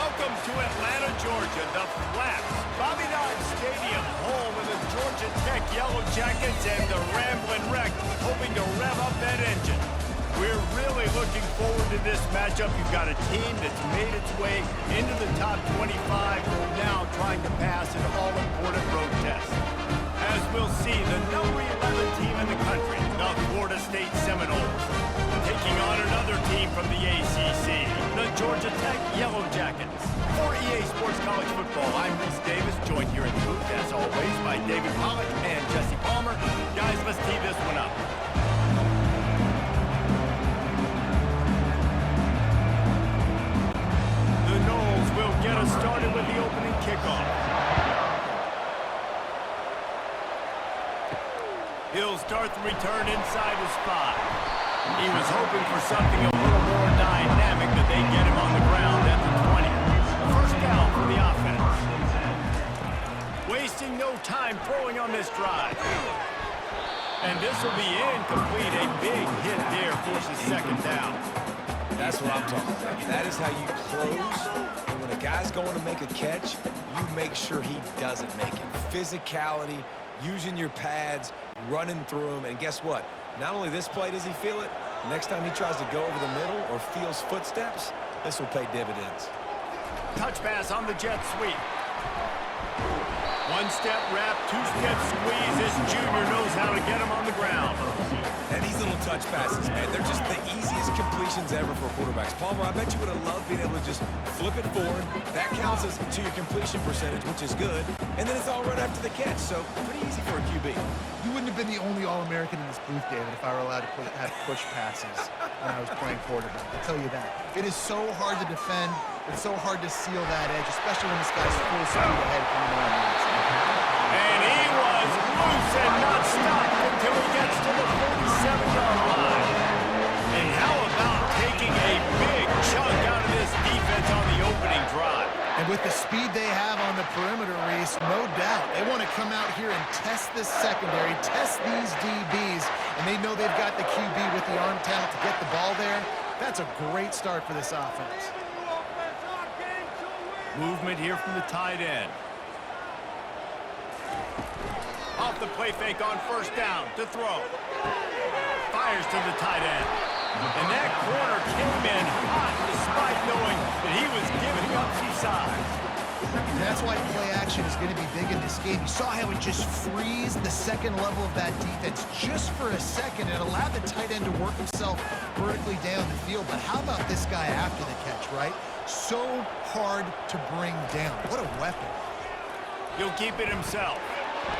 Welcome to Atlanta, Georgia, the Flaps, Bobby Dodd Stadium, home of the Georgia Tech Yellow Jackets and the Ramblin' Wreck, hoping to rev up that engine. We're really looking forward to this matchup. You've got a team that's made its way into the top 25, now trying to pass an all-important road test. As we'll see, the number 11 team in the country, the Florida State Seminoles, taking on another team from the ACC, the Georgia Tech Yellow Jackets. For EA Sports College Football, I'm Reese Davis, joined here in the booth, as always, by David Pollack and Jesse Palmer. Guys, let's tee this one up. The Noles will get us started with the opening kickoff. He'll start the return inside his spot. He was hoping for something a little more dynamic, but they get him on the ground at the 20. First down for the offense. Wasting no time throwing on this drive. And this will be incomplete. A big hit there forces second down. That's what I'm talking about. That is how you close. And when a guy's going to make a catch, you make sure he doesn't make it. Physicality, using your pads, running through them. And guess what? Not only this play does he feel it, next time he tries to go over the middle or feels footsteps, this will pay dividends. Touch pass on the jet sweep. One-step wrap, two-step squeeze. This junior knows how to get him on the ground. And these little touch passes, man, they're just the easiest completions ever for quarterbacks. Palmer, I bet you would have loved being able to just flip it forward. That counts as to your completion percentage, which is good. And then it's all right after the catch, so pretty easy for a QB. You wouldn't have been the only All-American in this booth, David, if I were allowed to have push passes when I was playing quarterback. I'll tell you that. It is so hard to defend. It's so hard to seal that edge, especially when this guy's full speed ahead coming on the inside. And he was loose and not stopped until he gets to the 47-yard line. And how about taking a big chunk out of this defense on the opening drive? And with the speed they have on the perimeter, Reese, no doubt, they want to come out here and test this secondary, test these DBs, and they know they've got the QB with the arm talent to get the ball there. That's a great start for this offense. Movement here from the tight end. Off the play fake on first down to throw. Fires to the tight end. And that corner came in hot despite knowing that he was giving up some size. And that's why play action is going to be big in this game. You saw how it just freezed the second level of that defense just for a second. It allowed the tight end to work himself vertically down the field. But how about this guy after the catch, right? So hard to bring down. What a weapon. He'll keep it himself.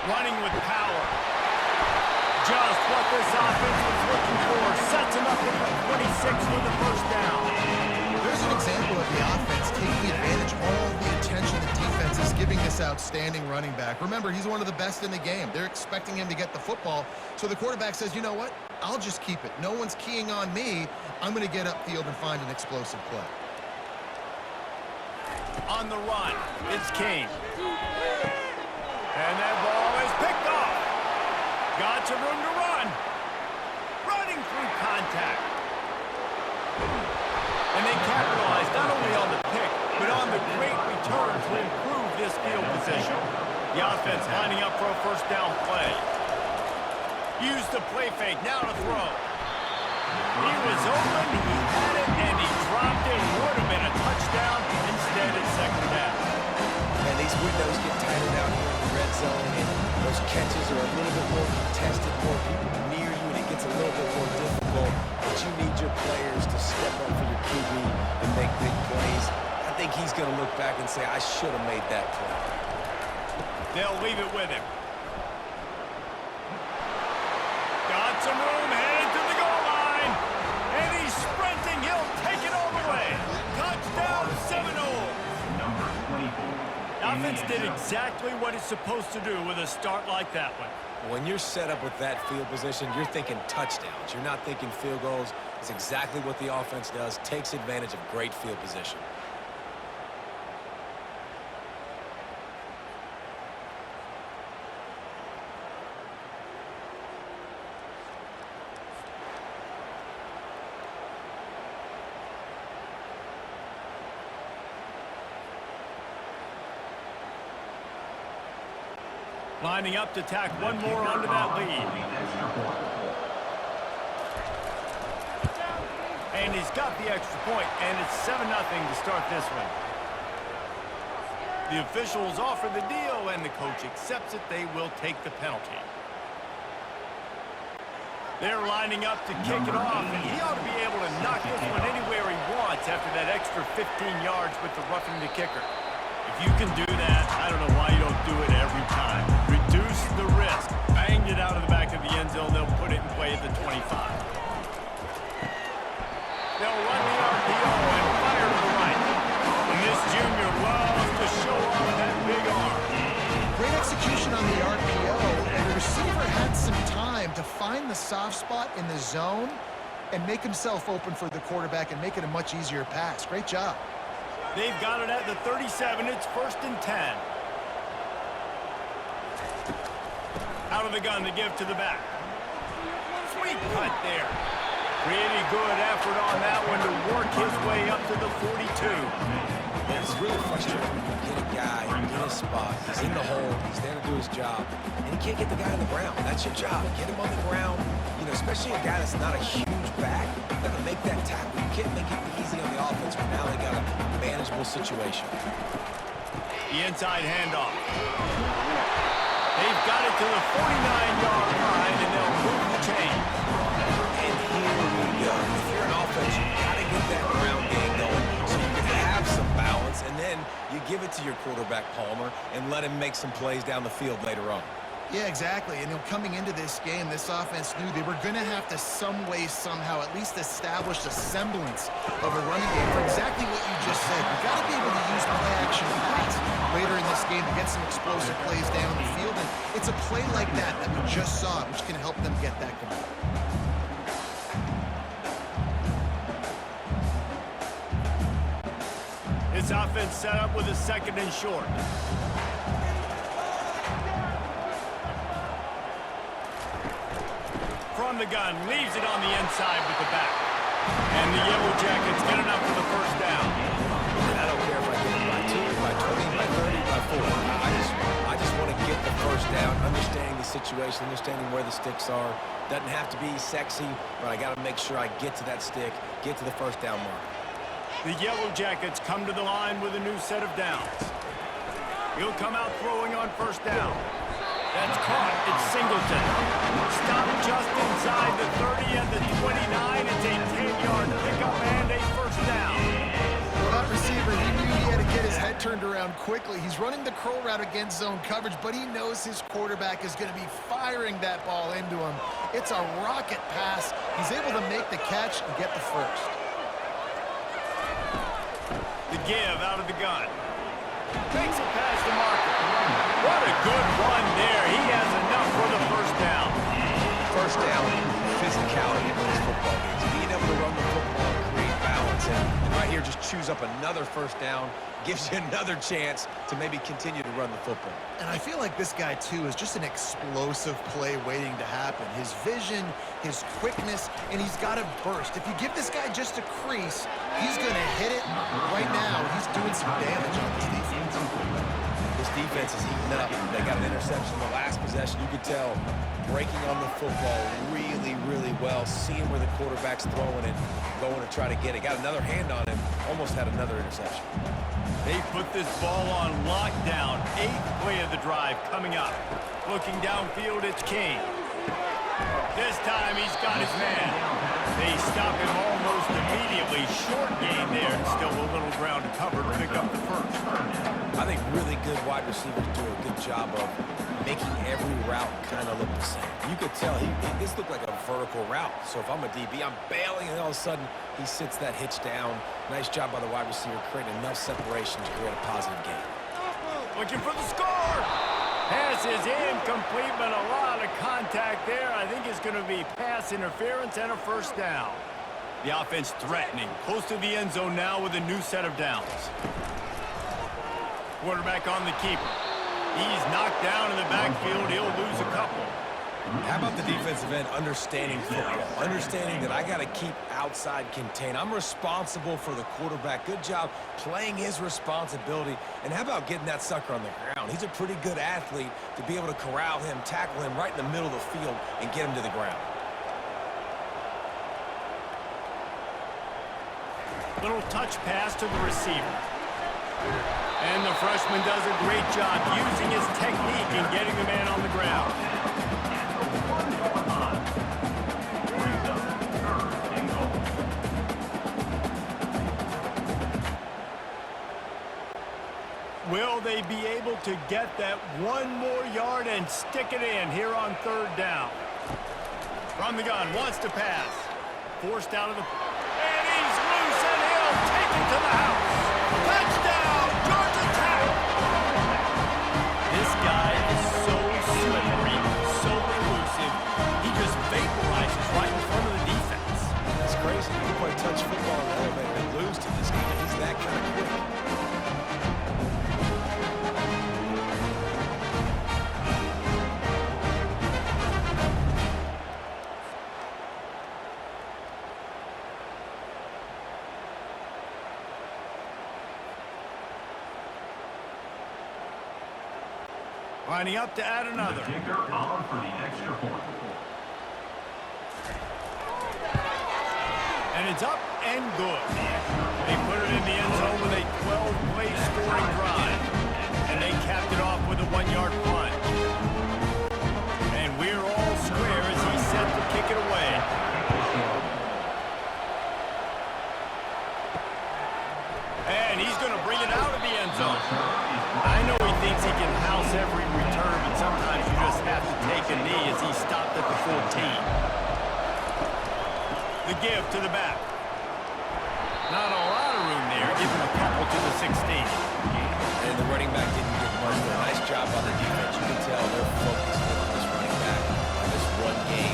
Running with power. Just what this offense was looking for. Sets him up at the 26 for the first down. There's an example of the offense taking advantage of all the attention the defense is giving this outstanding running back. Remember, he's one of the best in the game. They're expecting him to get the football. So the quarterback says, you know what? I'll just keep it. No one's keying on me. I'm going to get upfield and find an explosive play. On the run, it's Kane. And that ball is picked off. Got some room to run. Running through contact. And they capitalize not only on the pick, but on the great return to improve this field position. The offense lining up for a first down play. Use the play fake, now to throw. He was open, he had it, and he dropped it. Would have been a touchdown. Instead, it's second down. And these windows get tighter down here in the red zone, and those catches are a little bit more contested, more people near you, and it gets a little bit more difficult. But you need your players to step up for your QB and make big plays. I think he's going to look back and say, I should have made that play. They'll leave it with him. Got some room, headed to the goal line. And he's sprinting. He'll take it all the way. Touchdown, Seminoles. Number 24. Offense did exactly what it's supposed to do with a start like that one. When you're set up with that field position, you're thinking touchdowns. You're not thinking field goals. It's exactly what the offense does. Takes advantage of great field position. Lining up to tack one more onto that lead. And he's got the extra point, and it's 7-0 to start this one. The officials offer the deal, and the coach accepts it. They will take the penalty. They're lining up to kick it off, and he ought to be able to knock this one anywhere he wants after that extra 15 yards with the roughing the kicker. If you can do that, I don't know why you don't do it every time. Reduce the risk. Banged it out of the back of the end zone. They'll put it in play at the 25. They'll run the RPO and fire to the right. And this junior loves to show off that big arm. Great execution on the RPO, and the receiver had some time to find the soft spot in the zone and make himself open for the quarterback and make it a much easier pass. Great job. They've got it at the 37. It's 1st and 10. Out of the gun to give to the back. Sweet cut there. Pretty good effort on that one to work his way up to the 42. Yeah, it's really frustrating when you get a guy in a spot, he's in the hole, he's there to do his job, and you can't get the guy on the ground. That's your job. Get him on the ground, you know, especially a guy that's not a huge back. You gotta make that tackle. You can't make it easy on the offense, but now they got a manageable situation. The inside handoff. They've got it to the 49-yard line, and they'll move the chains. And here we go. If you're an offense, you gotta get that ground game going so you can have some balance, and then you give it to your quarterback, Palmer, and let him make some plays down the field later on. Yeah, exactly. And coming into this game, this offense knew they were going to have to some way, somehow, at least establish a semblance of a running game for exactly what you just said. You've got to be able to use play-action pass later in this game to get some explosive plays down the field. And it's a play like that that we just saw, which can help them get that going. This offense set up with a 2nd and short. From the gun, leaves it on the inside with the back. And the Yellow Jackets get enough for the 1st down. And I don't care if I get it by 2, by 20, by 30, by 4. I just want to get the 1st down, understanding the situation, understanding where the sticks are. Doesn't have to be sexy, but I got to make sure I get to that stick, get to the 1st down mark. The Yellow Jackets come to the line with a new set of downs. He'll come out throwing on 1st down. That's caught. It's Singleton. Stopped just inside the 30 and the 29. It's a 10-yard pickup and a 1st down. Well, that receiver, he knew he had to get his head turned around quickly. He's running the curl route against zone coverage, but he knows his quarterback is going to be firing that ball into him. It's a rocket pass. He's able to make the catch and get the 1st. The give out of the gun. Takes it past the marker. What a good run there. He has enough for the 1st down. 1st down, physicality in those football games. Being able to run the football and create balance. And right here, just choose up another 1st down. Gives you another chance to maybe continue to run the football. And I feel like this guy, too, is just an explosive play waiting to happen. His vision, his quickness, and he's got a burst. If you give this guy just a crease, he's going to hit it. Right now, he's doing some damage on this defense. This defense is heating up. They got an interception the last possession. You could tell breaking on the football really, really well, seeing where the quarterback's throwing it, going to try to get it. Got another hand on him, almost had another interception. They put this ball on lockdown. 8th play of the drive coming up. Looking downfield, it's King. This time he's got his man. They stop him almost immediately. Short gain there. Still a little ground to cover to pick up the 1st. I think really good wide receivers do a good job of making every route kind of look the same. You could tell this looked like a vertical route. So if I'm a DB, I'm bailing, and all of a sudden he sits that hitch down. Nice job by the wide receiver, creating enough separation to create a positive gain. Looking for the score. Pass is incomplete, but a lot of contact there. I think it's going to be pass interference and a 1st down. The offense threatening. Close to the end zone now with a new set of downs. Quarterback on the keeper. He's knocked down in the backfield. He'll lose a couple. How about the defensive end understanding football, understanding that I got to keep outside contain. I'm responsible for the quarterback. Good job playing his responsibility. And how about getting that sucker on the ground? He's a pretty good athlete to be able to corral him, tackle him right in the middle of the field, and get him to the ground. Little touch pass to the receiver. And the freshman does a great job using his technique and getting the man on the ground. Will they be able to get that one more yard and stick it in here on third down? From the gun, wants to pass. Forced out of the... And he's loose, and he'll take it to the house. Touchdown, Georgia Tech! This guy is so slippery, so elusive. He just vaporizes right in front of the defense. It's crazy. You can play touch football in the elevator and lose to this guy. He's that kind of quick. Lining up to add another. Kicker on for the extra point. And it's up and good. They put it in the end zone with a 12-play scoring drive. And they capped it off with a 1-yard plunge. And we're all square as he's set to kick it away. And he's going to bring it out of the end zone. I know he thinks he can house every return, but sometimes you just have to take a knee as he stopped at the 14. The give to the back. Not a lot of room there. Give him a couple to the 16. And the running back didn't get much there. Nice job on the defense. You can tell they're focused on this running back, on this run game,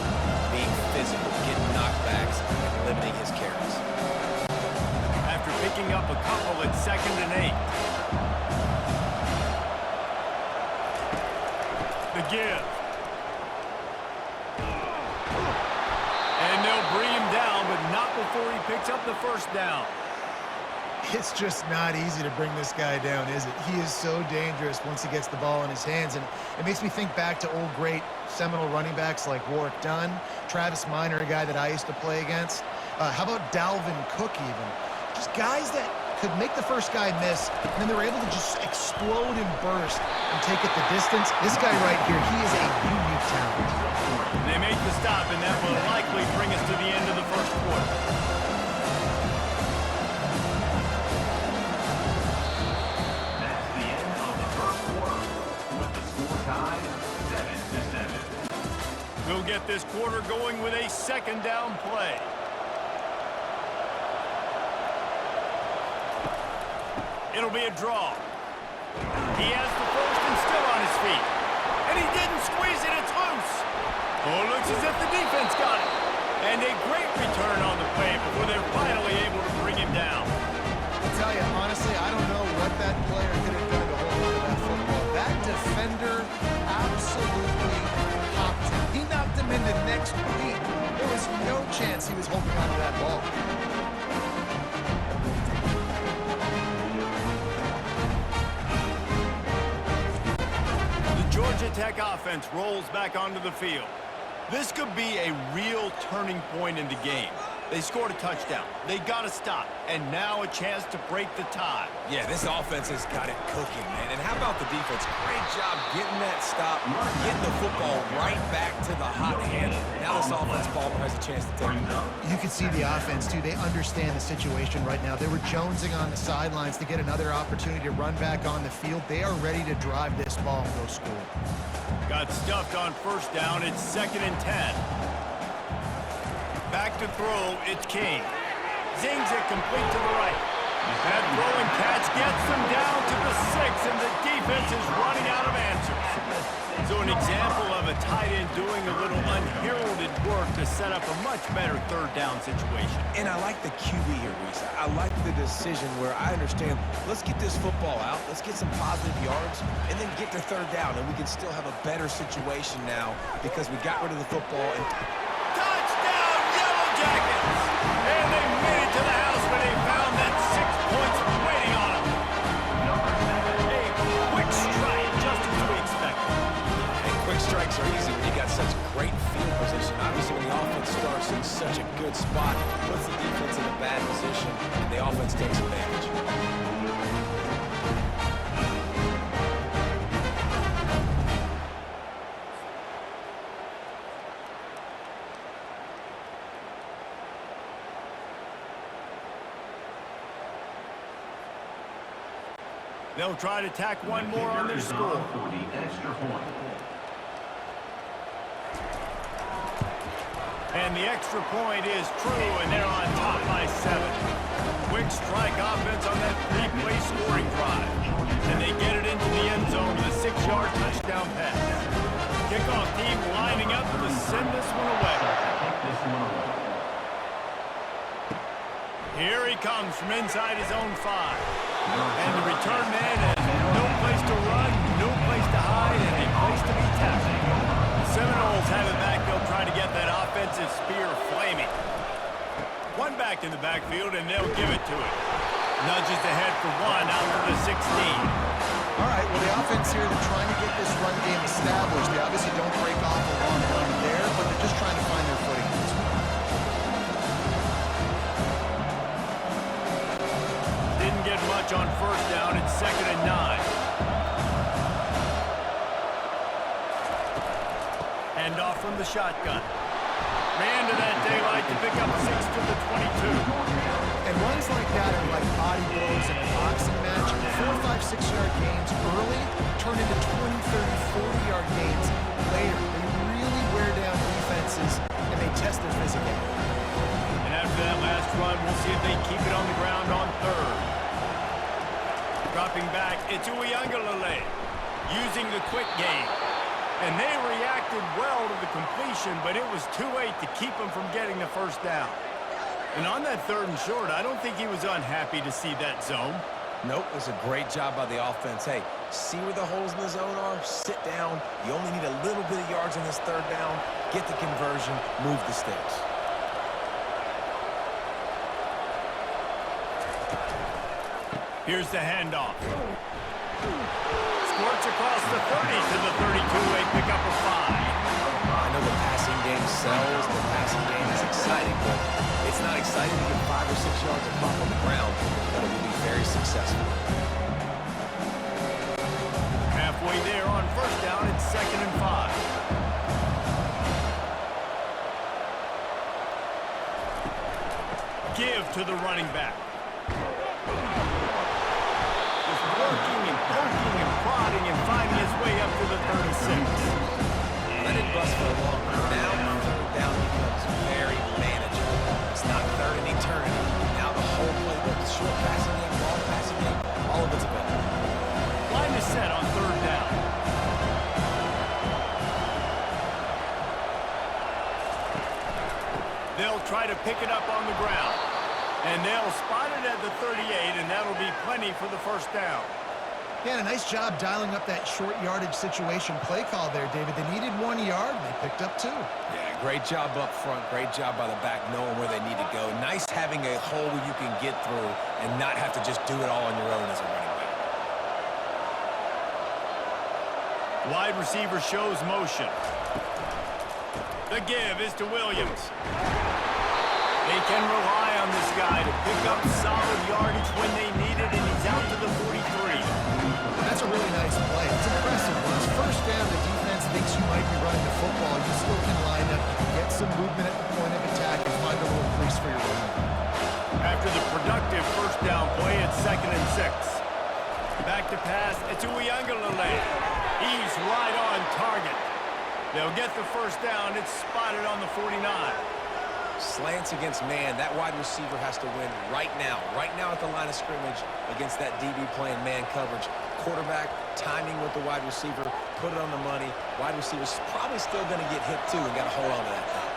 being physical, getting knockbacks, and limiting his carries. After picking up a couple at 2nd and 8. The give. And they'll bring him down, but not before he picks up the first down. It's just not easy to bring this guy down, is it? He is so dangerous once he gets the ball in his hands, and it makes me think back to old great Seminole running backs like Warwick Dunn, Travis Minor, a guy that I used to play against. How about Dalvin Cook even? Just guys that could make the first guy miss, and then they were able to just explode and burst and take it the distance. This guy right here, he is a unique talent. They make the stop, and that will likely bring us to the end of the first quarter. That's the end of the first quarter, with the score tied 7-7. We'll get this quarter going with a 2nd down play. It'll be a draw. He has the first and still on his feet. And he didn't squeeze it, it's loose. Oh, looks as if the defense got it. And a great return on the play before they're finally able to bring him down. I'll tell you, honestly, I don't know what that player could have done to hold on to that football. That defender absolutely popped him. He knocked him into next week. There was no chance he was holding on to that ball. Georgia Tech offense rolls back onto the field. This could be a real turning point in the game. They scored a touchdown. They got a stop. And now a chance to break the tie. Yeah, this offense has got it cooking, man. And how about the defense? Great job getting that stop, getting the football right back to the hot hand. Now this offense, Palmer, has a chance to take it. You can see the offense, too. They understand the situation right now. They were jonesing on the sidelines to get another opportunity to run back on the field. They are ready to drive this ball and go score. Got stuffed on first down. It's 2nd and 10. Back to throw, it's King. Zings it complete to the right. That throw and catch gets them down to the 6, and the defense is running out of answers. So an example of a tight end doing a little unheralded work to set up a much better third down situation. And I like the QB here, Reese. I like the decision where I understand, let's get this football out, let's get some positive yards, and then get to third down, and we can still have a better situation now because we got rid of the football. And Touchdown, Yellow Jackets! And they made it to the house when they found that 6 points waiting on them. A quick strike, just as we expected. And quick strikes are easy when you got such great field position. Obviously, when the offense starts in such a good spot, puts the defense in a bad position, and the offense takes advantage. They'll try to tack one more on their score. For the extra point. And the extra point is true, and they're on top by 7. Quick strike offense on that 3-play scoring drive. And they get it into the end zone with a 6-yard touchdown pass. Kickoff team lining up to send this one away. Here he comes from inside his own 5. And the return man has no place to run, no place to hide, and a place to be tackled. The Seminoles have it back. They'll try to get that offensive spear flaming. One back in the backfield, and they'll give it to it. Nudges ahead for 1 out to the 16. All right, well, the offense here, they're trying to get this run game established. They obviously don't break off a long run there, but they're just trying to find their footing in this one. Didn't get much on first down. It's 2nd and 9. Hand off from the shotgun. Ran to that daylight to pick up 6 to the 22. And runs like that are like body blows in a boxing match. 4, 5, 6-yard gains early turn into 20, 30, 40-yard gains later. They really wear down defenses, and they test their physicality. And after that last run, we'll see if they keep it on the ground on 3rd. Dropping back, it's Uiagalelei using the quick game. And they reacted well to the completion, but it was too late to keep them from getting the first down. And on that 3rd and short, I don't think he was unhappy to see that zone. Nope, it was a great job by the offense. Hey, see where the holes in the zone are? Sit down. You only need a little bit of yards on this 3rd down. Get the conversion. Move the sticks. Here's the handoff. Squirts across the 30 to the 32. They pick up a 5. I know the passing game sells, the passing game is exciting, but it's not exciting to get 5 or 6 yards of pop on the ground, but it will be very successful. Halfway there on first down, it's 2nd and 5. Give to the running back. Just working and poking and prodding and finding his way up to the 36. Let it bust for a long run. Now, 3rd down becomes very manageable. It's not 3rd and eternity. Now the whole playbook, short passing game, long passing game, all of it's available. Line is set on 3rd down. They'll try to pick it up on the ground. And they'll spot it at the 38, and that'll be plenty for the first down. Yeah, and a nice job dialing up that short yardage situation play call there, David. They needed 1 yard, and they picked up 2. Yeah, great job up front. Great job by the back knowing where they need to go. Nice having a hole where you can get through and not have to just do it all on your own as a running back. Wide receiver shows motion. The give is to Williams. They can rely on this guy to pick up solid yardage when they need it, and he's out to the 43. That's a really nice play. It's impressive. When it's first down, the defense thinks you might be running the football. You still can line up, get some movement at the point of attack, and find a little crease for your running back. After the productive first down play, it's 2nd and 6. Back to pass, it's Uiagalelei. He's right on target. They'll get the first down. It's spotted on the 49. Slants against man, that wide receiver has to win right now at the line of scrimmage against that DB playing man coverage. Quarterback, timing with the wide receiver, put it on the money. Wide receiver's probably still going to get hit too and got to hold on to that thing.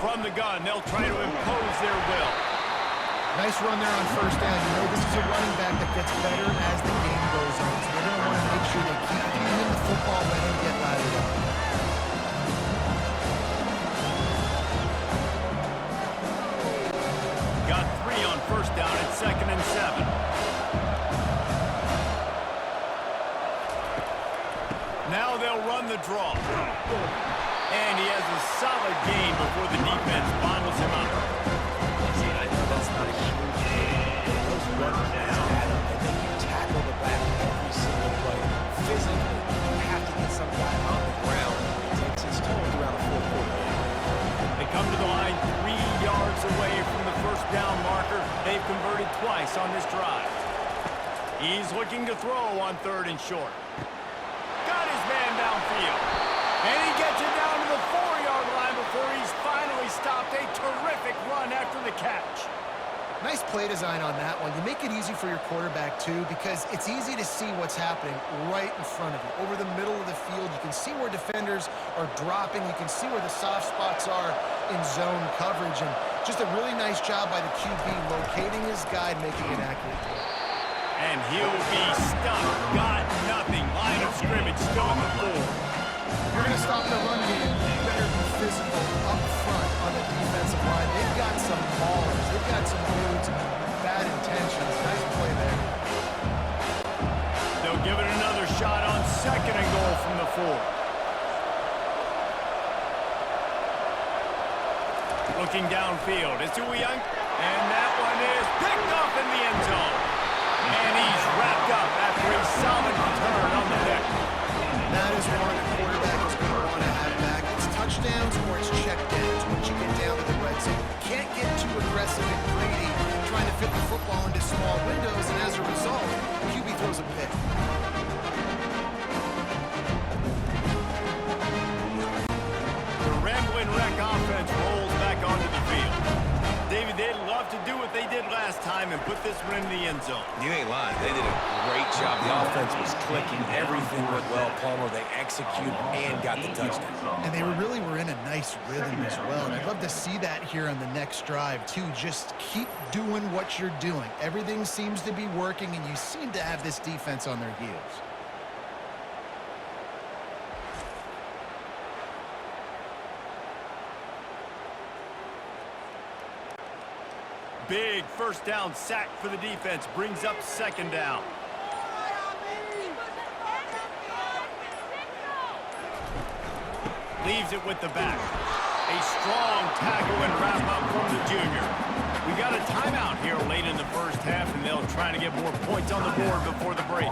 From the gun, they'll try to impose their will. Nice run there on first down. You know, this is a running back that gets better as the game goes on. So they're going to want to make sure they keep him the football, let him get routed up. Got 3 on first down at 2nd and 7. Now they'll run the draw. And he has a solid gain before the defense bottles him up. I know that's not a huge gain. Those run plays add up. They make you tackle the back every single play. Physically, you have to get some guy on the ground. It takes its toll throughout a fourth quarter. They come to the line 3 yards away from the first down marker. They've converted twice on this drive. He's looking to throw on 3rd and short. Got his man downfield. And he gets it down to the 4-yard line before he's finally stopped. A terrific run after the catch. Nice play design on that one. You make it easy for your quarterback, too, because it's easy to see what's happening right in front of you. Over the middle of the field, you can see where defenders are dropping. You can see where the soft spots are in zone coverage. And just a really nice job by the QB locating his guy and making an accurate throw. And he'll be stuck. Got nothing. Line of scrimmage still in the 4. You're going to stop the run game. You better be physical up front on the defensive line. They've got some ballers. They've got some dudes with bad intentions. Nice play there. They'll give it another shot on 2nd and goal from the 4. Looking downfield. It's Uyoung. And that one is picked up in the end zone. And he's wrapped up after a solid return on the pick. That is one a quarterback is going to want to have back. It's touchdowns or it's check downs once you get down to the red zone. You can't get too aggressive and greedy trying to fit the football into small windows, and as a result, QB throws a pick. The Ramblin' Wreck offense rolls back onto the field. David, they'd love to do what they did last time and put this one in the end zone. You ain't lying. They did a great job. The offense was clicking. Everything went well, Palmer. They executed and got the touchdown. And they really were in a nice rhythm as well. And I'd love to see that here on the next drive, too. Just keep doing what you're doing. Everything seems to be working, and you seem to have this defense on their heels. Big first down sack for the defense. Brings up 2nd down. Leaves it with the back. A strong tackle and wrap up from the junior. We got a timeout here late in the first half, and they'll try to get more points on the board before the break.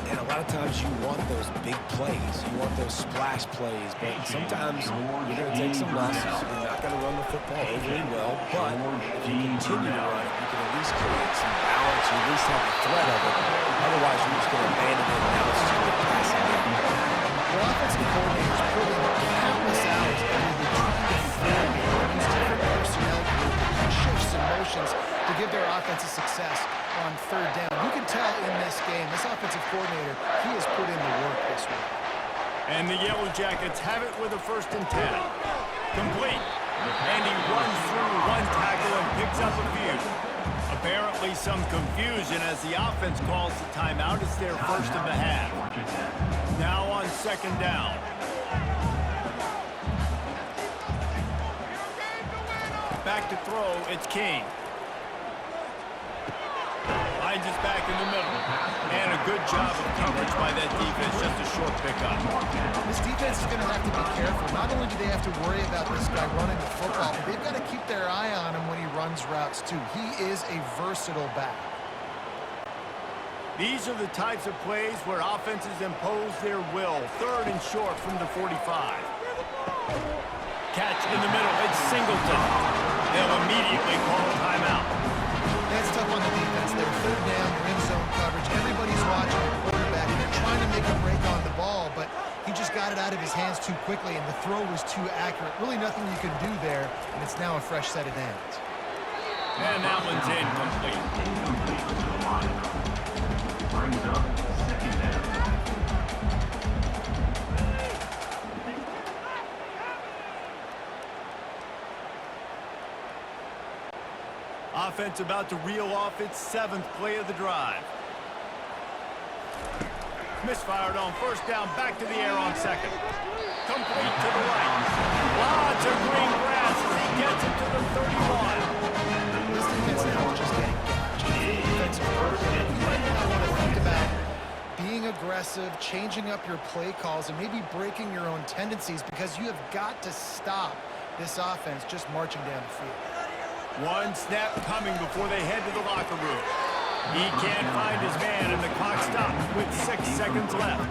And a lot of times you want those big plays. You want those splash plays. But sometimes you're going to take some losses. You're not going to run the football overly well. But if you continue to run it, you can at least create some balance. You at least have the threat of it. Otherwise, you're just going to abandon it, and now it's just going to pass it in. The offensive coordinators put in countless hours every week trying to formulate these different personnel groups and shifts and motions to give their offense a success on 3rd down. You can tell in this game, this offensive coordinator, he has put in the work this week. And the Yellow Jackets have it with a 1st and 10. Complete. And he runs through one tackle and picks up a few. Apparently some confusion as the offense calls the timeout. It's their first of the half. Now on 2nd down. Back to throw, it's King. Lines is back in the middle. And a good job of coverage by that defense, just a short pickup. This defense is going to have to be careful. Not only do they have to worry about this guy running the football, but they've got to keep their eye on him when he runs routes too. He is a versatile back. These are the types of plays where offenses impose their will. 3rd and short from the 45. Catch in the middle. It's Singleton. They'll immediately call timeout. That's tough on the defense. They're 3rd down. They're in zone coverage. Everybody's watching the quarterback. And they're trying to make a break on the ball, but he just got it out of his hands too quickly, and the throw was too accurate. Really nothing you can do there, and it's now a fresh set of downs. And that one's incomplete. Incomplete to the line. Brings up second down. Offense about to reel off its 7th play of the drive. Misfired on first down, back to the air on second. Complete to the right. Lots of green grass as he gets it to the 31. This defense now is just getting defensive vertical. You might now want to think about being aggressive, changing up your play calls, and maybe breaking your own tendencies, because you have got to stop this offense just marching down the field. One snap coming before they head to the locker room. He can't find his man, and the clock stops with 6 seconds left.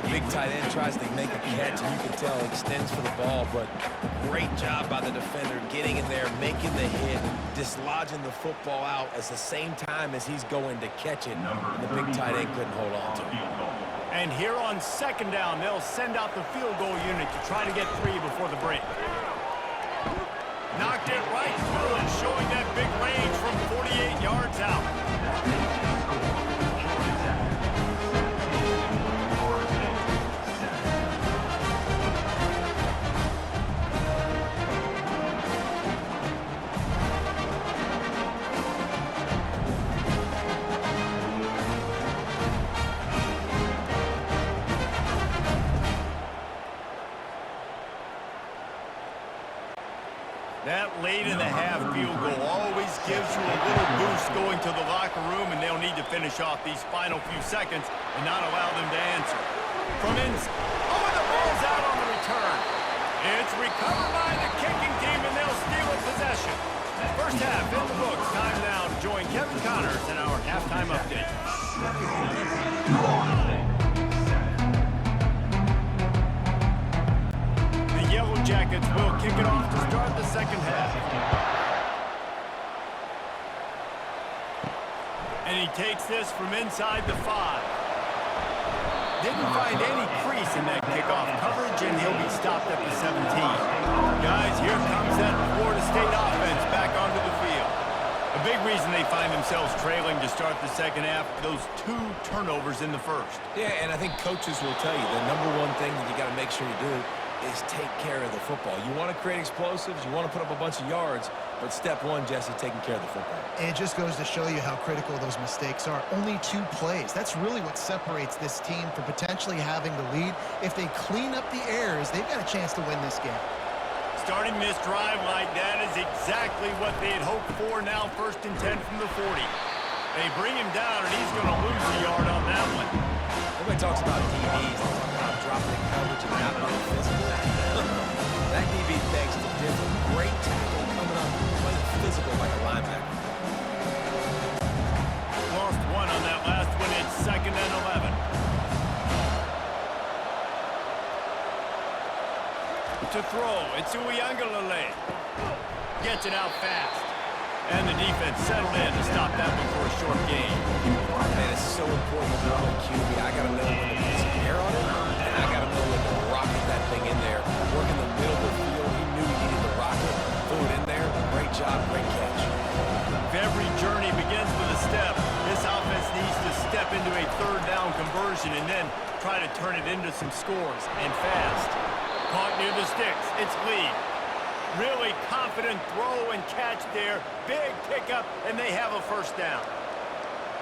The big tight end tries to make a catch, and you can tell extends for the ball, but great job by the defender getting in there, making the hit, dislodging the football out at the same time as he's going to catch it. And the big tight end couldn't hold on to it. And here on second down, they'll send out the field goal unit to try to get 3 before the break. Knocked it right through and showing that big range from 48 yards out. That late in the half field goal always gives you a little boost going to the locker room, and they'll need to finish off these final few seconds and not allow them to answer. From inside, oh, and the ball's out on the return. It's recovered by the kicking team, and they'll steal a possession. First half in the books. Time now to join Kevin Connors in our halftime update. Yellow Jackets will kick it off to start the second half. And he takes this from inside the 5. Didn't find any crease in that kickoff coverage, and he'll be stopped at the 17. Guys, here comes that Florida State offense back onto the field. A big reason they find themselves trailing to start the second half, those 2 turnovers in the first. Yeah, and I think coaches will tell you the number one thing that you got to make sure you do is take care of the football. You want to create explosives, you want to put up a bunch of yards, but step 1, Jesse, taking care of the football. And it just goes to show you how critical those mistakes are. Only 2 plays. That's really what separates this team from potentially having the lead. If they clean up the errors, they've got a chance to win this game. Starting this drive like that is exactly what they had hoped for. Now 1st and 10 from the 40. They bring him down, and he's going to lose a yard on that one. Everybody talks about DBs, they talk about dropping coverage and not being physical. That DB begs to differ. Great tackle coming up, playing physical like a linebacker. Lost 1 on that last one. It's 2nd and 11. To throw, it's Uiagalelei. Gets it out fast. And the defense settled in to stop that one for a short gain. Man, it's so important to know QB. I got to know when to put some air on it, and I got to know when to rocket that thing in there. Work in the middle of the field. He knew he needed to rocket. Threw it in there. Great job, great catch. If every journey begins with a step, this offense needs to step into a 3rd down conversion and then try to turn it into some scores, and fast. Caught near the sticks. It's Lee. Really confident throw and catch there. Big pickup, and they have a 1st down.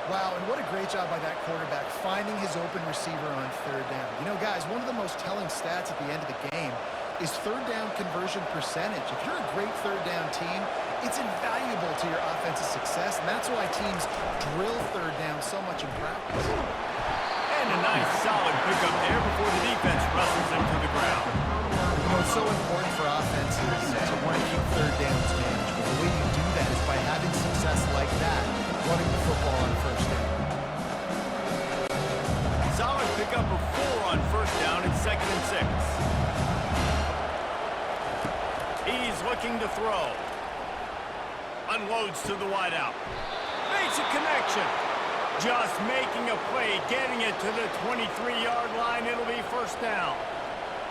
Wow, and what a great job by that quarterback, finding his open receiver on 3rd down. You know, guys, one of the most telling stats at the end of the game is 3rd down conversion percentage. If you're a great 3rd down team, it's invaluable to your offensive success, and that's why teams drill 3rd down so much in practice. And a nice solid pickup there before the defense wrestles him to the ground. You know, it's so important for offenses to want to keep 3rd downs manageable. The way you do that is by having success like that, running the football on 1st down. Solid pickup of 4 on 1st down and 2nd and 6. He's looking to throw. Unloads to the wideout. Makes a connection. Just making a play, getting it to the 23-yard line. It'll be 1st down.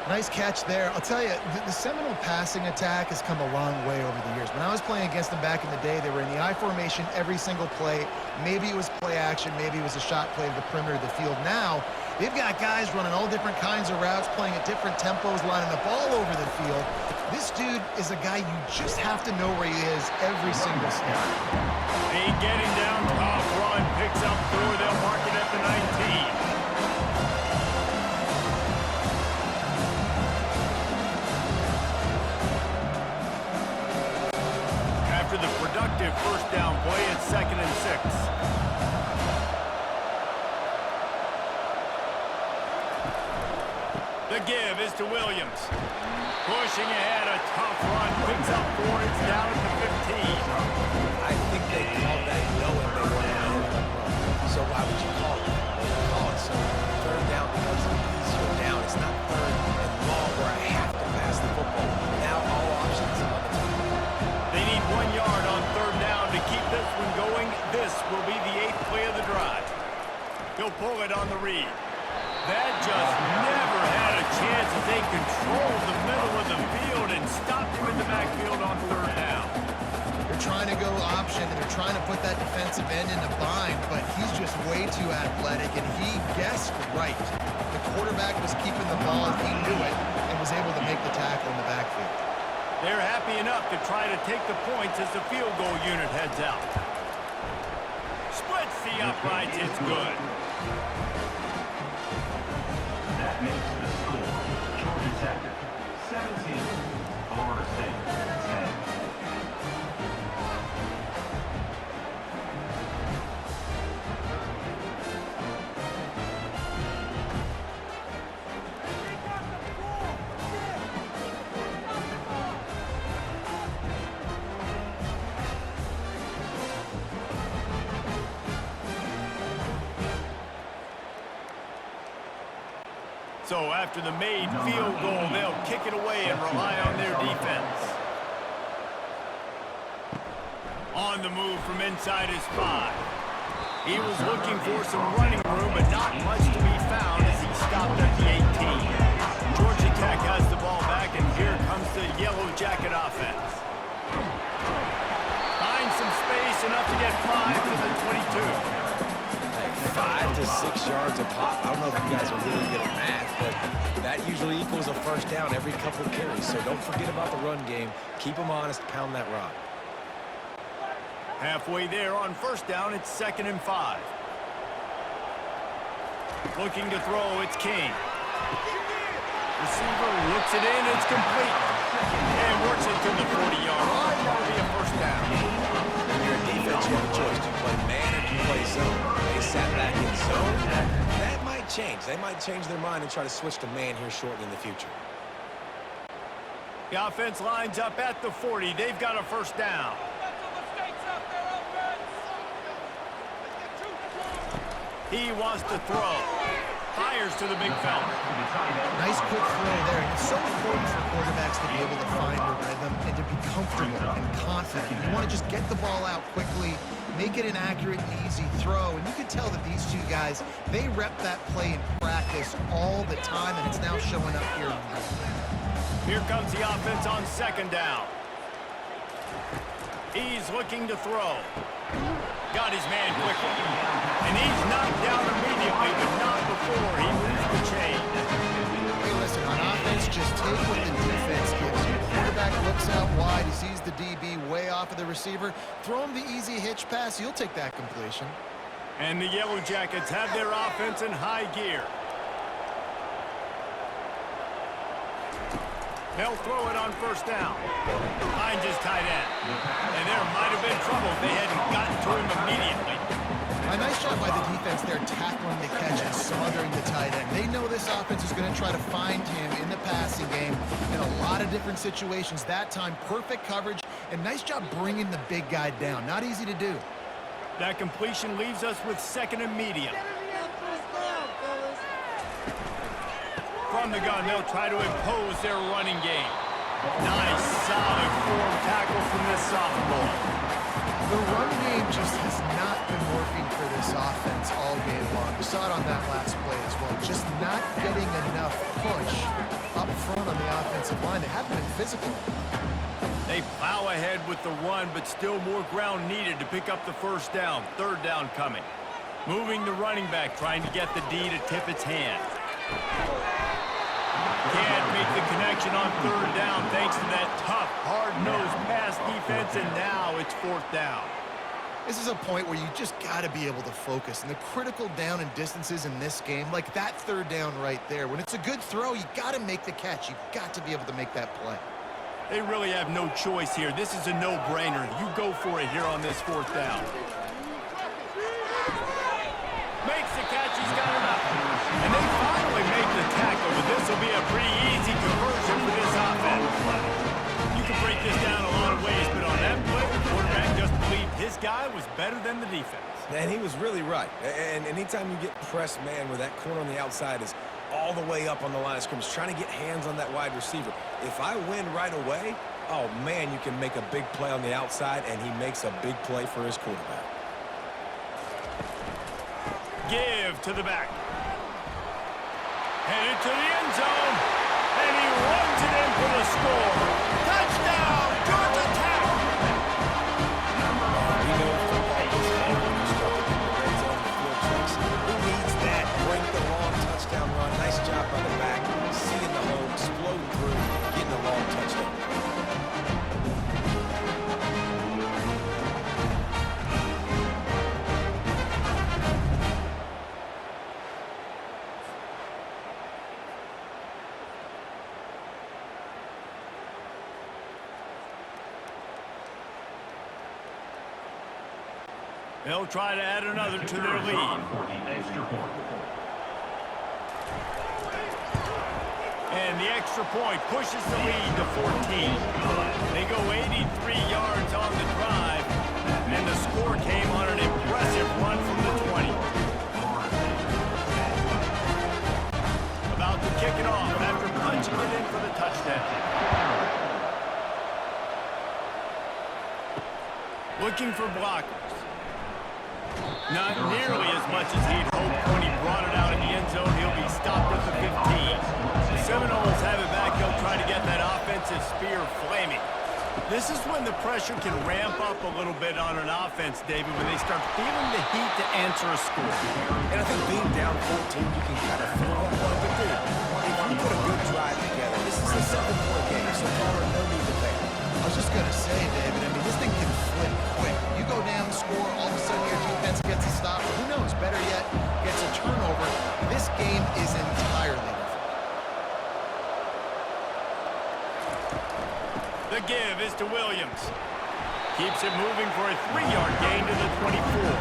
Nice catch there. I'll tell you, the Seminole passing attack has come a long way over the years. When I was playing against them back in the day, they were in the I formation every single play. Maybe it was play action, maybe it was a shot play to the perimeter of the field. Now, they've got guys running all different kinds of routes, playing at different tempos, lining up all over the field. This dude is a guy you just have to know where he is every single snap. He getting down top run, picks up 4. They'll mark it at the 19. After the productive first down play, it's 2nd and 6. The give is to Williams. Pushing ahead, a tough run, picks up 4. It's down at the 15. I think they called that knowing they weren't going to run. So why would you call it that? Well, you call it so third down becomes an easier down. It's not third and long where I have to pass the football. Now all options are on the table. They need 1 yard on third down to keep this one going. This will be the 8th play of the drive. He'll pull it on the read. That just never had a chance as they controlled the middle of the field and stopped him in the backfield on third down. They're trying to go option, and they're trying to put that defensive end in a bind, but he's just way too athletic, and he guessed right. The quarterback was keeping the ball, he knew it, and was able to make the tackle in the backfield. They're happy enough to try to take the points as the field goal unit heads out. Splits the uprights, it's good. That makes the score Georgia Tech 17, Florida State 10. So after the made field goal, they'll kick it away and rely on their defense. On the move from inside his 5. He was looking for some running room, but not much to be found as he stopped at the 18. Georgia Tech has the ball back, and here comes the Yellow Jacket offense. Finds some space, enough to get 5 to the 22. 5 to 6 yards a pop. I don't know if you guys are really good at math, but that usually equals a first down every couple of carries. So don't forget about the run game. Keep them honest, pound that rock. Halfway there on first down, it's 2nd and 5. Looking to throw, it's King. Receiver looks it in, it's complete. And works it to the 40-yard line. That'll be a first down. When you're a defense, you have a choice. Do you play man or do you play zone? They sat back in zone. That might change. They might change their mind and try to switch to man here shortly in the future. The offense lines up at the 40. They've got a first down. He wants to throw. Fires to the big fella. Nice quick throw there. It's so important for quarterbacks to be able to find a rhythm and to be comfortable and confident. You want to just get the ball out quickly, make it an accurate and easy throw. And you can tell that these two guys, they rep that play in practice all the time, and it's now showing up here. Here comes the offense on 2nd down. He's looking to throw. Got his man quickly. And he's knocked down immediately, but not before he moves the chain. Hey, listen, on offense, just take what the defense gives you. The quarterback looks out wide. He sees the DB way off of the receiver. Throw him the easy hitch pass. You'll take that completion. And the Yellow Jackets have their offense in high gear. They'll throw it on first down. Finds his tight end. And there might have been trouble if they hadn't gotten to him immediately. A nice job by the defense there, tackling the catch and smothering the tight end. They know this offense is going to try to find him in the passing game in a lot of different situations. That time, perfect coverage, and nice job bringing the big guy down. Not easy to do. That completion leaves us with 2nd and medium. From the gun, they'll try to impose their running game. Nice, solid form tackle from this sophomore. The run game just has not been working for this offense all game long. We saw it on that last play as well. Just not getting enough push up front on the offensive line. They haven't been physical. They plow ahead with the run, but still more ground needed to pick up the first down. Third down coming. Moving the running back, trying to get the D to tip its hand. Can't make the connection on third down thanks to that tough, hard-nosed pass defense, and now it's fourth down. This is a point where you just got to be able to focus. And the critical down and distances in this game, like that third down right there, when it's a good throw, you got to make the catch. You've got to be able to make that play. They really have no choice here. This is a no-brainer. You go for it here on this fourth down. Makes the catch. He's got it up. And they finally make the tackle, but this will be a pretty easy conversion for this offense. You can break this down a lot of ways, but on that play, the quarterback just believed his guy was better than the defense. And he was really right. And anytime you get pressed man where that corner on the outside is all the way up on the line of scrimmage, trying to get hands on that wide receiver. If I win right away, oh, man, you can make a big play on the outside, and he makes a big play for his quarterback. Give to the back. Headed to the end zone. And he runs it in for the score. Touchdown, Georgia Tech! We know football is hard when you start to get the red zone and field tricks. Who needs that? Break the long touchdown run. Nice job by the back. Seeing the hole, explode through, getting a long touchdown. They'll try to add another to their lead. And the extra point pushes the lead to 14. They go 83 yards on the drive, and the score came on an impressive run from the 20. About to kick it off after punching it in for the touchdown. Looking for blockers. Not nearly as much as he'd hoped when he brought it out in the end zone. He'll be stopped at the 15. The Seminoles have it back. They'll try to get that offensive spear flaming. This is when the pressure can ramp up a little bit on an offense, David, when they start feeling the heat to answer a score. And I think being down 14, you can kind of feel that one. But dude, if you put a good drive together, this is a 7-point game, so Palmer, no need to pay. I was just going to say, David, I mean, this thing can flip quick. You go down, score, all of a sudden your defense gets a stop. Who knows? Better yet, gets a turnover. This game is entirely different. The give is to Williams. Keeps it moving for a 3-yard gain to the 24.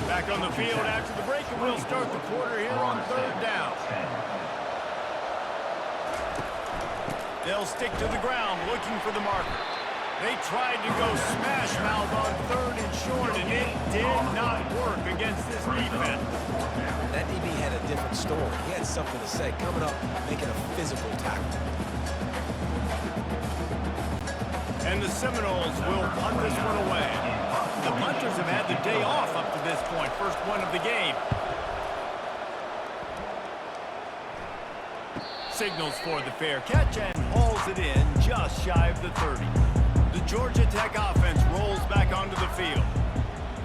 Back on the field after the break, and we'll start the quarter here on third down. They'll stick to the ground looking for the marker. They tried to go smash mouth on third and short, and it did not work against this defense. That DB had a different story. He had something to say, coming up, making a physical tackle. And the Seminoles will punt this one away. The punters have had the day off up to this point. First one of the game. Signals for the fair catch and hauls it in just shy of the 30. The Georgia Tech offense rolls back onto the field.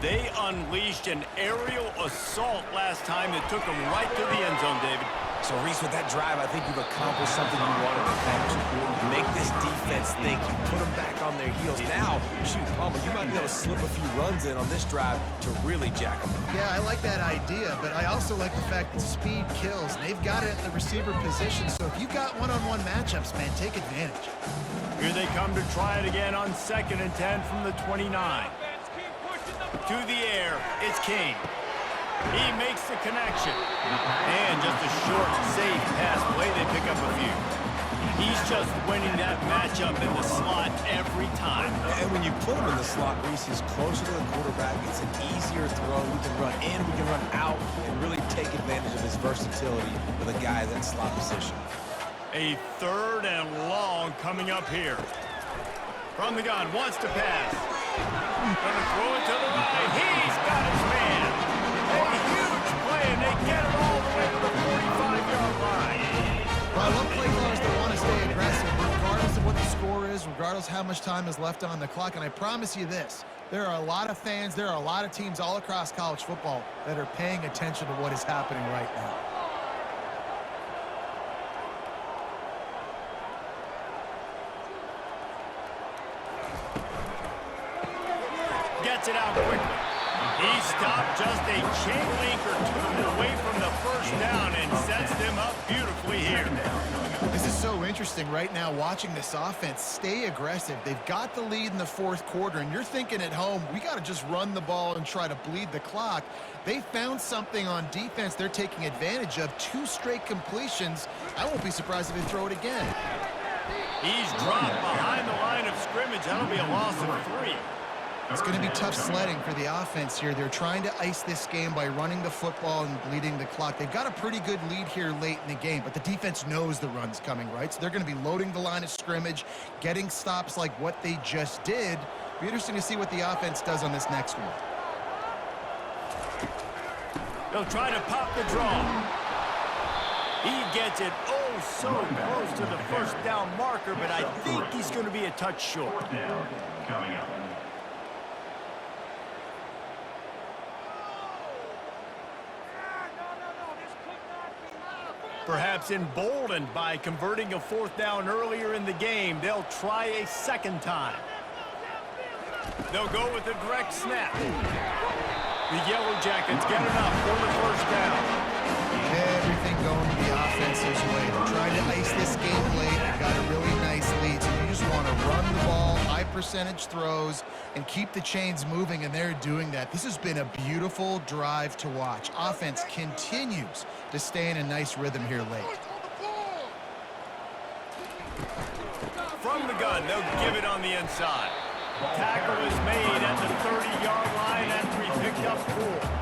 They unleashed an aerial assault last time that took them right to the end zone, David. So, Reese, with that drive, I think you've accomplished something you wanted to accomplish. Make this defense think. You put them back on their heels. Now, shoot, Palmer, you might be able to slip a few runs in on this drive to really jack them up. Yeah, I like that idea, but I also like the fact that speed kills. And they've got it at the receiver position, so if you've got one-on-one matchups, man, take advantage. Here they come to try it again on 2nd and 10 from the 29. To the air, it's King. He makes the connection. And just a short, safe pass play. They pick up a few. He's just winning that matchup in the slot every time. And when you put him in the slot, Reese, he's closer to the quarterback. It's an easier throw. We can run in, we can run out, and really take advantage of his versatility with a guy in that slot position. A 3rd and long coming up here. From the gun, wants to pass. Gonna throw it to the right. He's got his man. A huge play, and they get it all the way to the 45-yard line. Well, I love play callers that want to stay aggressive, regardless of what the score is, regardless of how much time is left on the clock. And I promise you this, there are a lot of fans, there are a lot of teams all across college football that are paying attention to what is happening right now. Gets it out quickly. He stopped just a chain link or 2 away from the first down and sets them up beautifully here. This is so interesting right now, watching this offense stay aggressive. They've got the lead in the 4th quarter, and you're thinking at home, we got to just run the ball and try to bleed the clock. They found something on defense they're taking advantage of. 2 straight completions. I won't be surprised if they throw it again. He's dropped behind the line of scrimmage. That'll be a loss of 3. It's going to be tough sledding for the offense here. They're trying to ice this game by running the football and bleeding the clock. They've got a pretty good lead here late in the game, but the defense knows the run's coming, right? So they're going to be loading the line of scrimmage, getting stops like what they just did. Be interesting to see what the offense does on this next one. They'll try to pop the draw. He gets it so close to the first down marker, but I think he's going to be a touch short. 4th down coming up. Perhaps emboldened by converting a 4th down earlier in the game, they'll try a 2nd time. They'll go with a direct snap. The Yellow Jackets get enough for the first down. Everything going the offense's way. They're trying to ice this game late. They've got a really nice lead, so you just want to run the ball, high percentage throws, and keep the chains moving, and they're doing that. This has been a beautiful drive to watch. Offense continues to stay in a nice rhythm here late. From the gun, they'll give it on the inside. Tackle is made at the 30-yard line after he picked up 4.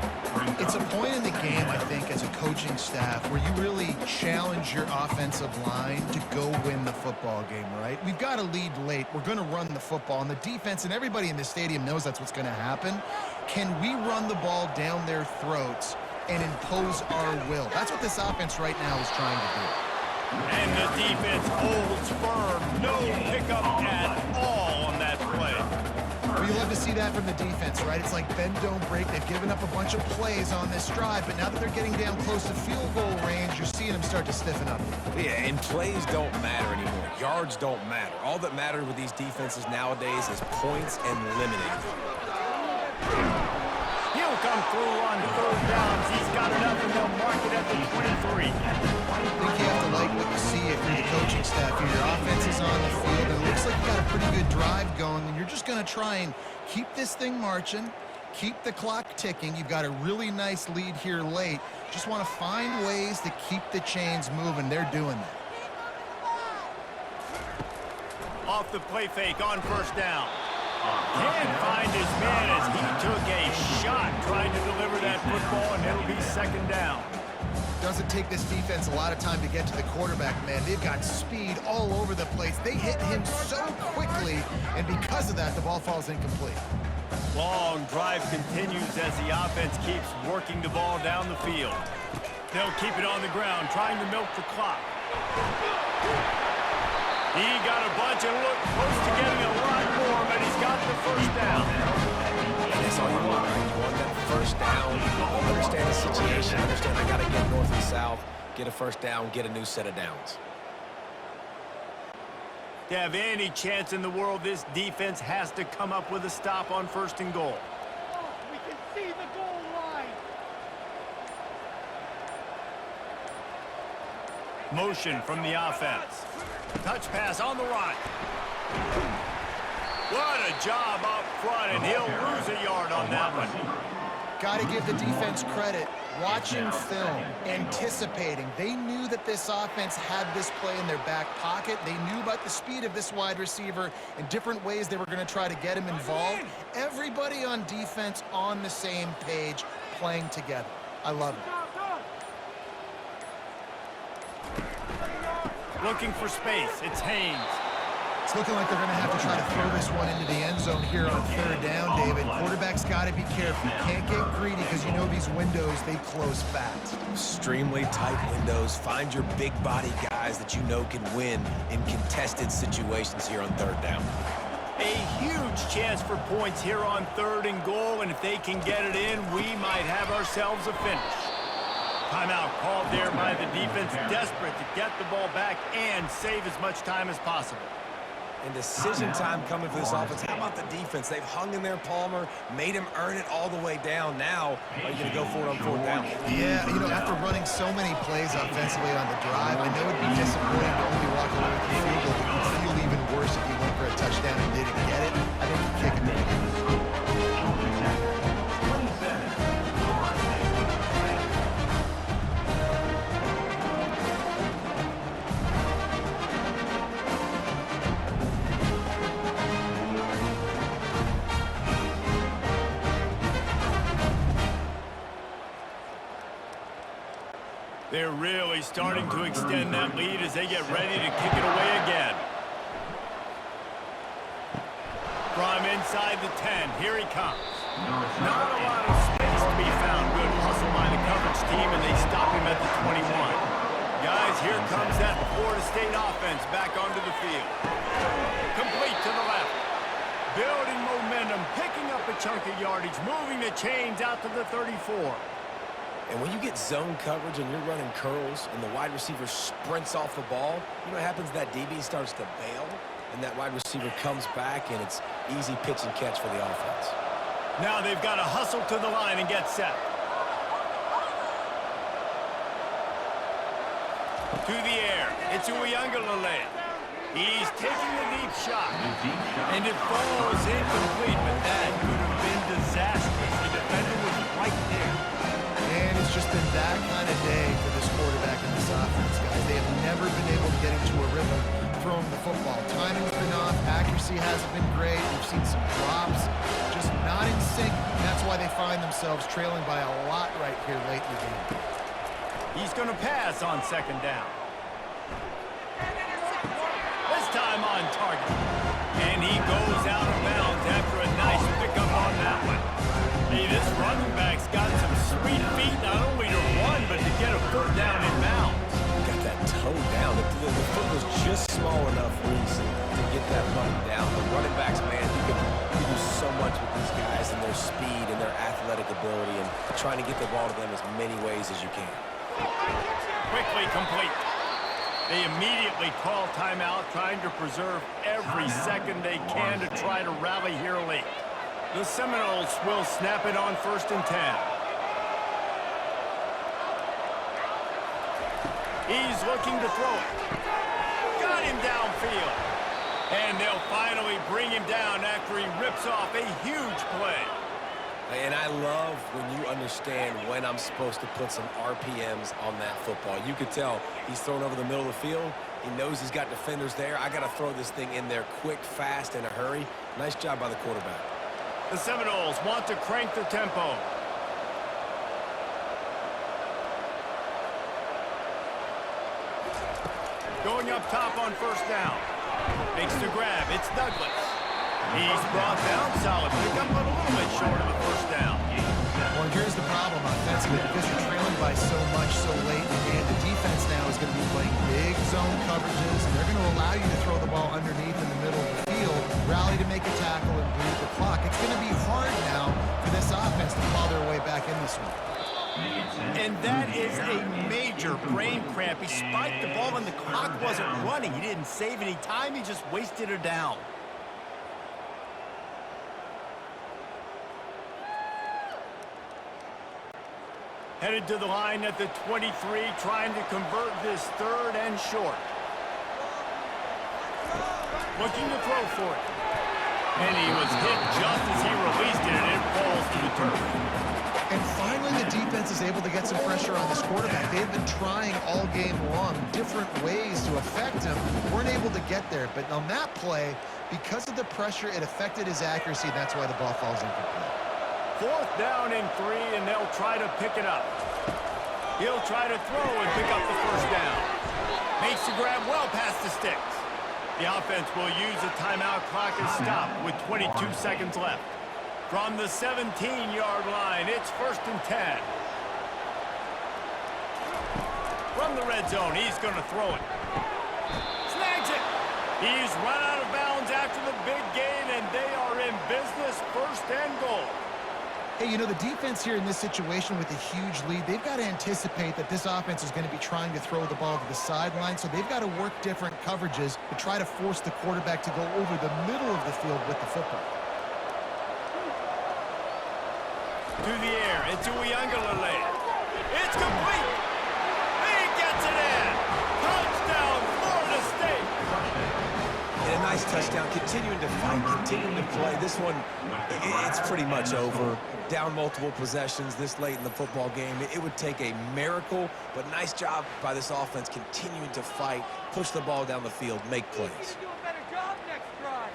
It's a point in the game, I think, as a coaching staff where you really challenge your offensive line to go win the football game, right? We've got a lead late. We're going to run the football, and the defense and everybody in the stadium knows that's what's going to happen. Can we run the ball down their throats and impose our will? That's what this offense right now is trying to do. And the defense holds firm. No pickup at all on that play. Well, you love to see that from the defense, right? It's like bend, don't break. They've given up a bunch of plays on this drive, but now that they're getting down close to field goal range, you're seeing them start to stiffen up. Yeah, and plays don't matter anymore. Yards don't matter. All that matters with these defenses nowadays is points and limiting them. He'll come through on 3rd downs. He's got enough, and they'll mark it at the 23. I think you have to like what you see if you're the coaching staff here. Your offense is on the field, and it looks like you got a pretty good drive going, and you're just going to try and keep this thing marching, keep the clock ticking. You've got a really nice lead here late. Just want to find ways to keep the chains moving. They're doing that. Off the play fake on 1st down. Can't find his man as he took a shot trying to deliver that football, and it'll be 2nd down. Doesn't take this defense a lot of time to get to the quarterback, man. They've got speed all over the place. They hit him so quickly, and because of that, the ball falls incomplete. Long drive continues as the offense keeps working the ball down the field. They'll keep it on the ground, trying to milk the clock. He got a bunch and looked close to getting a lot more, but he's got the 1st down. And that's all you want, right? You want that 1st down. Understand the situation. Understand I got to get north and south, get a 1st down, get a new set of downs. To have any chance in the world, this defense has to come up with a stop on 1st and goal. We can see the goal line. Motion from the offense. Touch pass on the right. What a job up front, and he'll lose a yard on that one. Got to give the defense credit. Watching film, anticipating. They knew that this offense had this play in their back pocket. They knew about the speed of this wide receiver and different ways they were going to try to get him involved. Everybody on defense on the same page, playing together. I love it. Looking for space. It's Haynes. It's looking like they're going to have to try to throw this one into the end zone here on third down, David. Quarterback's got to be careful. Can't get greedy because you know these windows, they close fast. Extremely tight windows. Find your big body guys that you know can win in contested situations here on third down. A huge chance for points here on 3rd and goal, and if they can get it in, we might have ourselves a finish. Timeout called there by the defense, desperate to get the ball back and save as much time as possible. And decision time coming for this offense. How about the defense? They've hung in there, Palmer, made him earn it all the way down. Now, are you going to go for it on 4th down? Yeah, you know, after running so many plays offensively on the drive, I know it'd be disappointing to only walk away with the field goal, but it'd feel even worse if you went for a touchdown and didn't get it. I think you kick it again. They're really starting to extend that lead as they get ready to kick it away again. From inside the 10, here he comes. Not a lot of space to be found. Good hustle by the coverage team, and they stop him at the 21. Guys, here comes that Florida State offense back onto the field. Complete to the left. Building momentum, picking up a chunk of yardage, moving the chains out to the 34. And when you get zone coverage and you're running curls and the wide receiver sprints off the ball, you know what happens? That DB starts to bail, and that wide receiver comes back, and it's easy pitch and catch for the offense. Now they've got to hustle to the line and get set. To the air. It's Uiagalelei. He's taking the deep shot. And it falls incomplete, but that could have been disastrous. The defender was right there. And it's just been that kind of day for this quarterback in this offense, guys. They have never been able to get into a rhythm throwing the football. Timing's been off. Accuracy hasn't been great. We've seen some drops. Just not in sync. And that's why they find themselves trailing by a lot right here late in the game. He's going to pass on 2nd down. This time on target. And he goes out of bounds after a nice pickup on that one. Hey, this running back's got some sweet feet, not only to run, but to get a foot down in bounds. Got that toe down. The foot was just small enough, Reese, to get that puppy down. The running backs, man, you can do so much with these guys and their speed and their athletic ability and trying to get the ball to them as many ways as you can. Quickly complete. They immediately call timeout, trying to preserve every second they can to try to rally here late. The Seminoles will snap it on 1st and 10. He's looking to throw it. Got him downfield. And they'll finally bring him down after he rips off a huge play. And I love when you understand when I'm supposed to put some RPMs on that football. You could tell he's thrown over the middle of the field. He knows he's got defenders there. I got to throw this thing in there quick, fast, in a hurry. Nice job by the quarterback. The Seminoles want to crank the tempo. Going up top on 1st down. Makes the grab. It's Douglas. He's brought down. Solid pickup, but a little bit short of the 1st down. Well, here's the problem offensively. Because you're trailing by so much so late in the game, the defense now is going to be playing big zone coverages, and they're going to allow you to throw the ball underneath in the middle of the field, rally to make a tackle, and bleed the clock. It's going to be hard now for this offense to claw their way back in this one. And that is a major brain cramp. He spiked the ball and the clock wasn't running. He didn't save any time. He just wasted her down. Headed to the line at the 23, trying to convert this 3rd and short. Looking to throw for it. And he was hit just as he released it, and it falls to the turf. And defense is able to get some pressure on this quarterback. They've been trying all game long different ways to affect him. Weren't able to get there. But on that play, because of the pressure, it affected his accuracy. That's why the ball falls incomplete. 4th down and 3, and they'll try to pick it up. He'll try to throw and pick up the 1st down. Makes the grab well past the sticks. The offense will use the timeout clock as stopped with 22 seconds left. From the 17-yard line, it's 1st and 10. From the red zone, he's going to throw it. Snags it. He's run out of bounds after the big gain, and they are in business, 1st and goal. Hey, you know, the defense here in this situation with a huge lead, they've got to anticipate that this offense is going to be trying to throw the ball to the sideline, so they've got to work different coverages to try to force the quarterback to go over the middle of the field with the football. To the air, it's Uiagalelei. It's complete. He gets it in. Touchdown, Florida State. And a nice touchdown, continuing to fight, continuing to play. This one, it's pretty much over. Down multiple possessions this late in the football game. It would take a miracle, but nice job by this offense continuing to fight, push the ball down the field, make plays. Do a better job next drive.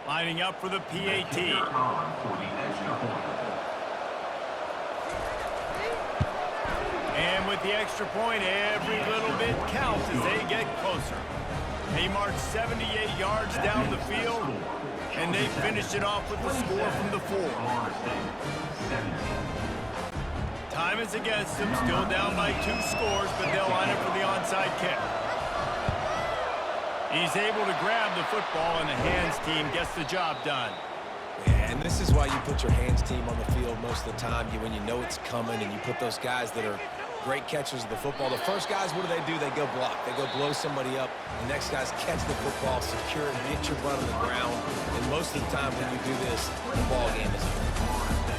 Lining up for the PAT. For the extra point. And with the extra point, every little bit counts as they get closer. They march 78 yards down the field, and they finish it off with the score from the 4. Florida State, 17. Time is against them, still down by 2 scores, but they'll line up for the onside kick. He's able to grab the football, and the hands team gets the job done. Yeah, and this is why you put your hands team on the field most of the time, when you know it's coming, and you put those guys that are great catchers of the football. The first guys, what do? They go block. They go blow somebody up. The next guys catch the football, secure it, get your butt on the ground. And most of the time when you do this, the ball game is over.